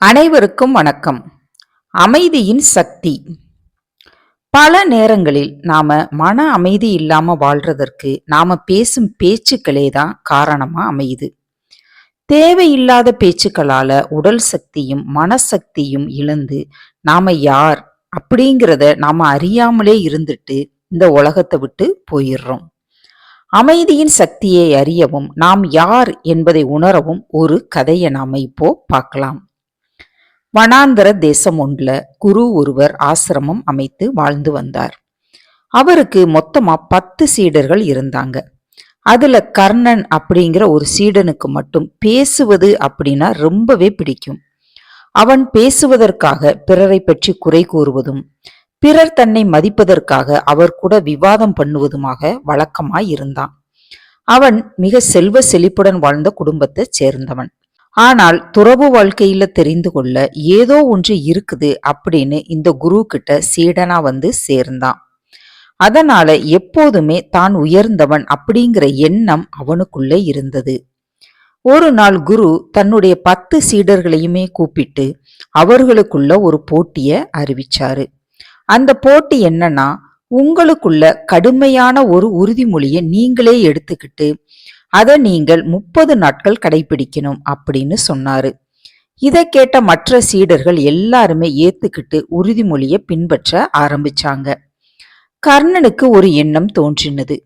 அனைவருக்கும் வணக்கம். அமைதியின் சக்தி. பல நேரங்களில் நாம மன அமைதி இல்லாம வாழ்றதற்கு நாம பேசும் பேச்சுக்களே தான் காரணமா அமையுது. தேவையில்லாத பேச்சுக்களால உடல் சக்தியும் மனசக்தியும் இழந்து நாம யார் அப்படிங்கிறத நாம அறியாமலே இருந்துட்டு இந்த உலகத்தை விட்டு போயிடுறோம். அமைதியின் சக்தியை அறியவும் நாம் யார் என்பதை உணரவும் ஒரு கதையை நாம இப்போ பார்க்கலாம். வனாந்தர தேசம் ஒன்றுல குரு ஒருவர் ஆசிரமம் அமைத்து வாழ்ந்து வந்தார். அவருக்கு மொத்தமா 10 சீடர்கள் இருந்தாங்க. அதுல கர்ணன் அப்படிங்கிற ஒரு சீடனுக்கு மட்டும் பேசுவது அப்படின்னா ரொம்பவே பிடிக்கும். அவன் பேசுவதற்காக பிறரை பற்றி குறை கூறுவதும் பிறர் தன்னை மதிப்பதற்காக அவர் கூட விவாதம் பண்ணுவதுமாக வழக்கமாய் இருந்தான். அவன் மிக செல்வ செழிப்புடன் வாழ்ந்த குடும்பத்தை சேர்ந்தவன். ஆனால் துறவு வாழ்க்கையில தெரிந்து கொள்ள ஏதோ ஒன்று இருக்குது அப்படின்னு இந்த குரு கிட்ட சீடனா வந்து சேர்ந்தான். அதனால எப்போதுமே தான் உயர்ந்தவன் அப்படிங்கிற எண்ணம் அவனுக்குள்ளே இருந்தது. ஒரு நாள் குரு தன்னுடைய 10 சீடர்களையுமே கூப்பிட்டு அவர்களுக்குள்ள ஒரு போட்டிய அறிவிச்சாரு. அந்த போட்டி என்னன்னா, உங்களுக்குள்ள கடுமையான ஒரு உறுதிமொழியை நீங்களே எடுத்துக்கிட்டு அதை நீங்கள் 30 நாட்கள் கடைபிடிக்கணும் அப்படின்னு சொன்னாரு. இதை கேட்ட மற்ற சீடர்கள் எல்லாருமே ஏத்துக்கிட்டு உறுதிமொழியை பின்பற்ற ஆரம்பிச்சாங்க. கர்ணனுக்கு ஒரு எண்ணம் தோன்றினது.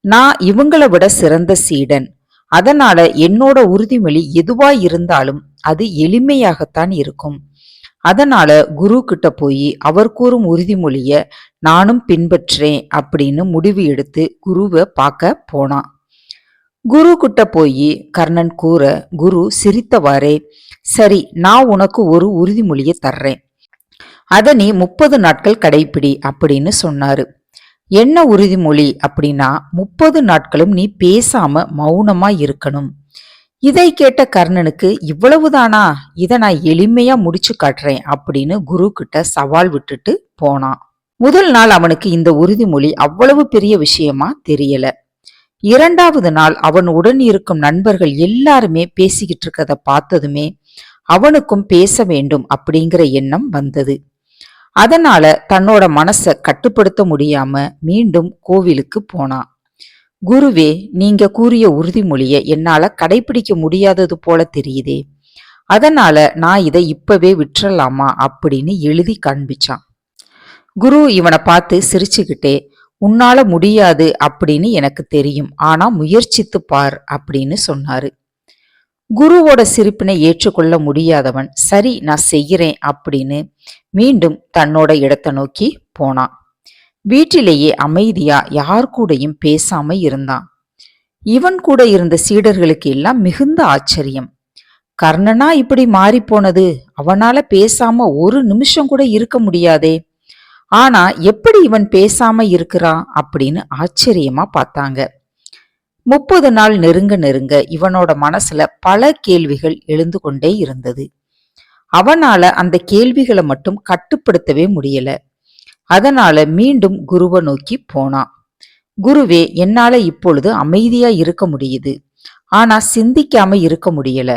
நான் இவங்களை விட சிறந்த சீடன், அதனால என்னோட உறுதிமொழி எதுவா இருந்தாலும் அது எளிமையாகத்தான் இருக்கும். அதனால குரு கிட்ட போய் அவர் கூறும் உறுதிமொழிய நானும் பின்பற்றேன் அப்படின்னு முடிவு எடுத்து குருவை பார்க்க போனான். குரு கிட்ட போய் கர்ணன் கூற, குரு சிரித்தவாறே, சரி, நான் உனக்கு ஒரு உறுதிமொழியை தர்றேன், அதை நீ 30 நாட்கள் கடைப்பிடி அப்படின்னு சொன்னாரு. என்ன உறுதிமொழி அப்படின்னா, 30 நாட்களும் நீ பேசாம மௌனமா இருக்கணும். இதை கேட்ட கர்ணனுக்கு, இவ்வளவுதானா, இதை நான் எளிமையா முடிச்சு காட்டுறேன் அப்படின்னு குரு கிட்ட சவால் விட்டுட்டு போனான். முதல் நாள் அவனுக்கு இந்த உறுதிமொழி அவ்வளவு பெரிய விஷயமா தெரியல. 2வது நாள் அவன் உடன் இருக்கும் நண்பர்கள் எல்லாருமே பேசிக்கிட்டு இருக்கத பார்த்ததுமே அவனுக்கும் பேச வேண்டும் அப்படிங்கிற எண்ணம் வந்தது. அதனால தன்னோட மனசை கட்டுப்படுத்த முடியாம மீண்டும் கோவிலுக்கு போனான். குருவே, நீங்க கூறிய உறுதிமொழியை என்னால கடைபிடிக்க முடியாதது போல தெரியுதே, அதனால நான் இதை இப்பவே விட்டுறலாமா அப்படின்னு எழுதி காண்பிச்சான். குரு இவனை பார்த்து சிரிச்சுக்கிட்டே, உன்னால முடியாது அப்படின்னு எனக்கு தெரியும், ஆனா முயற்சித்து பார் அப்படின்னு சொன்னாரு. குருவோட சிரிப்பினை ஏற்றுக்கொள்ள முடியாதவன், சரி நான் செய்கிறேன் அப்படின்னு மீண்டும் தன்னோட இடத்தை நோக்கி போனான். வீட்டிலேயே அமைதியா யார் கூடயும் பேசாம இருந்தான். இவன் கூட இருந்த சீடர்களுக்கு எல்லாம் மிகுந்த ஆச்சரியம். கர்ணனா இப்படி மாறி போனது, அவனால பேசாம ஒரு நிமிஷம் கூட இருக்க முடியாதே, ஆனா எப்படி இவன் பேசாம இருக்கிறான் அப்படின்னு ஆச்சரியமா பார்த்தாங்க. 30 நாள் நெருங்க நெருங்க இவனோட மனசுல பல கேள்விகள் எழுந்து கொண்டே இருந்தது. அவனால அந்த கேள்விகளை மட்டும் கட்டுப்படுத்தவே முடியல. அதனால மீண்டும் குருவை நோக்கி போனான். குருவே, என்னால இப்பொழுது அமைதியா இருக்க முடியுது, ஆனா சிந்திக்காம இருக்க முடியல.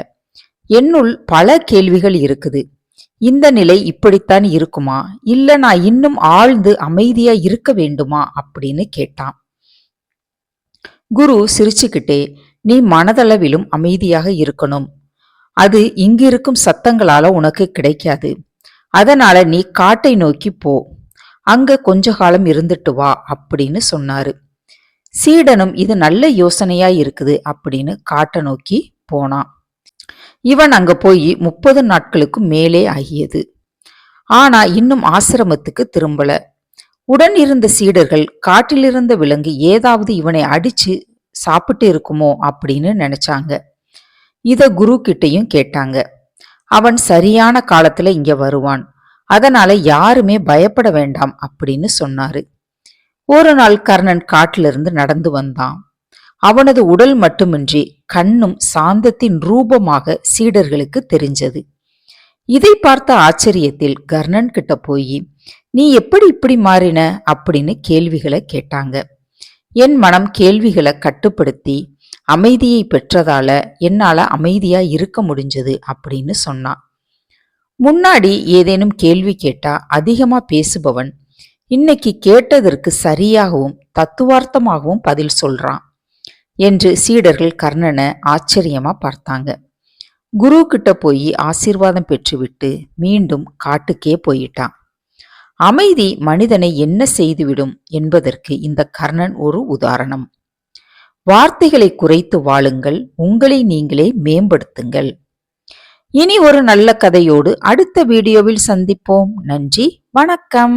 என்னுள் பல கேள்விகள் இருக்குது. இந்த நிலை இப்படித்தான் இருக்குமா, இல்ல நான் இன்னும் ஆழ்ந்து அமைதியா இருக்க வேண்டுமா அப்படின்னு கேட்டான். குரு சிரிச்சுக்கிட்டே, நீ மனதளவிலும் அமைதியாக இருக்கணும். அது இங்கிருக்கும் சத்தங்களால உனக்கு கிடைக்காது. அதனால நீ காட்டை நோக்கி போ, அங்க கொஞ்ச காலம் இருந்துட்டு வா அப்படின்னு சொன்னாரு. சீடனும் இது நல்ல யோசனையா இருக்குது அப்படின்னு காட்டை நோக்கி போனான். இவன் அங்க போய் 30 நாட்களுக்கு மேலே ஆகியது. ஆனா இன்னும் ஆசிரமத்துக்கு திரும்பல. உடன் இருந்த சீடர்கள் காட்டிலிருந்த விலங்கு ஏதாவது இவனை அடிச்சு சாப்பிட்டு இருக்குமோ அப்படின்னு நினைச்சாங்க. இத குரு கிட்டையும் கேட்டாங்க. அவன் சரியான காலத்துல இங்க வருவான், அதனால யாருமே பயப்பட வேண்டாம் அப்படின்னு சொன்னாரு. ஒரு நாள் கர்ணன் காட்டிலிருந்து நடந்து வந்தான். அவனது உடல் மட்டுமின்றி கண்ணும் சாந்தத்தின் ரூபமாக சீடர்களுக்கு தெரிஞ்சது. இதை பார்த்த ஆச்சரியத்தில் கர்ணன் கிட்ட போய், நீ எப்படி இப்படி மாறின அப்படின்னு கேள்விகளை கேட்டாங்க. என் மனம் கேள்விகளை கட்டுப்படுத்தி அமைதியை பெற்றதால என்னால அமைதியா இருக்க முடிஞ்சது அப்படின்னு சொன்னான். முன்னாடி ஏதேனும் கேள்வி கேட்டா அதிகமா பேசுபவன் இன்னைக்கு கேட்டதற்கு சரியாகவும் தத்துவார்த்தமாகவும் பதில் சொல்றான் என்று சீடர்கள் கர்ணனை ஆச்சரியமா பார்த்தாங்க. குரு கிட்ட போய் ஆசீர்வாதம் பெற்றுவிட்டு மீண்டும் காட்டுக்கே போயிட்டான். அமைதி மனிதனை என்ன செய்துவிடும் என்பதற்கு இந்த கர்ணன் ஒரு உதாரணம். வார்த்தைகளை குறைத்து வாழுங்கள், உங்களை நீங்களே மேம்படுத்துங்கள். இனி ஒரு நல்ல கதையோடு அடுத்த வீடியோவில் சந்திப்போம். நன்றி, வணக்கம்.